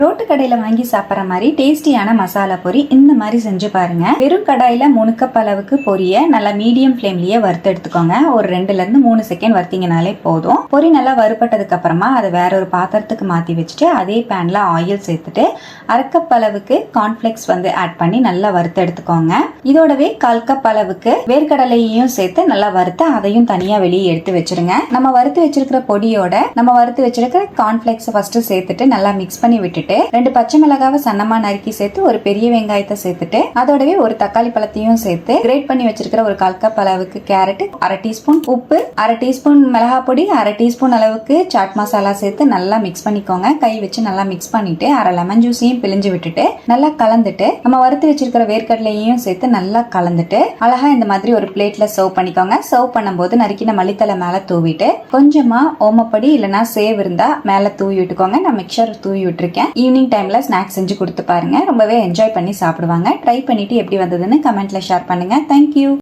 Road கடையில வாங்கி சாப்பிட்ற மாதிரி டேஸ்டியான மசாலா பொரி இந்த மாதிரி செஞ்சு பாருங்க. வெறும் கடாயில 3 கப் அளவுக்கு பொரிய நல்லா மீடியம் ஃபிளேம்லயே வறுத்து எடுத்துக்கோங்க. ஒரு 2ல இருந்து 3 செகண்ட் வறுத்தீங்கனாலே போதும். பொரி நல்லா வறுப்பட்டதுக்கு அப்புறமா அதை வேற ஒரு பாத்திரத்துக்கு மாத்தி வச்சுட்டு அதே பேன்ல ஆயில் சேர்த்துட்டு 1/2 கப் அளவுக்கு கார்ன்ஃபிளெக்ஸ் ஆட் பண்ணி நல்லா வறுத்து எடுத்துக்கோங்க. இதோடவே 1/4 கப் அளவுக்கு வேர்க்கடலையையும் சேர்த்து நல்லா வறுத்து அதையும் தனியா வெளியே எடுத்து வச்சிருங்க. நம்ம வறுத்து வச்சிருக்கிற பொடியோட நம்ம வறுத்து வச்சிருக்கிற கார்ன்ஃபிளெக்ஸ் ஃபர்ஸ்ட் சேர்த்துட்டு நல்லா மிக்ஸ் பண்ணி விட்டுட்டு 2 பச்சை மிளகாவை சன்னமா நறுக்கி சேர்த்து ஒரு பெரிய வெங்காயத்தை சேர்த்துட்டு அதோடவே ஒரு தக்காளி பழத்தையும் சேர்த்து கிரேட் பண்ணி வச்சிருக்கிற ஒரு 1/4 கப் அளவுக்கு கேரட், 1/2 டீஸ்பூன் உப்பு, 1/2 டீஸ்பூன் மிளகாய் பொடி, 1/2 டீஸ்பூன் அளவுக்கு சாட் மசாலா சேர்த்து நல்லா மிக்ஸ் பண்ணிக்கோங்க. கை வச்சு நல்லா மிக்ஸ் பண்ணிட்டு 1/2 லெமன் ஜூஸையும் பிழிஞ்சு விட்டுட்டு நல்லா கலந்துட்டு நம்ம வறுத்து வச்சிருக்கிற வேர்க்கடலையையும் சேர்த்து நல்லா கலந்துட்டு அழகா இந்த மாதிரி ஒரு பிளேட்ல சர்வ் பண்ணிக்கோங்க. சர்வ் பண்ணும்போது நறுக்கின மல்லித்தலை மேல தூவிட்டு கொஞ்சமா ஓமப்பொடி இல்லைன்னா சேவ் இருந்தா மேல தூவி விட்டுக்கோங்க. நான் மிக்சர் தூவி விட்டுருக்கேன். ஈவினிங் டைம்ல ஸ்நாக்ஸ் செஞ்சு கொடுத்து பாருங்க. ரொம்பவே என்ஜாய் பண்ணி சாப்பிடுவாங்க. ட்ரை பண்ணிட்டு எப்படி வந்ததுன்னு கமெண்ட்ல ஷேர் பண்ணுங்க. தேங்க்யூ.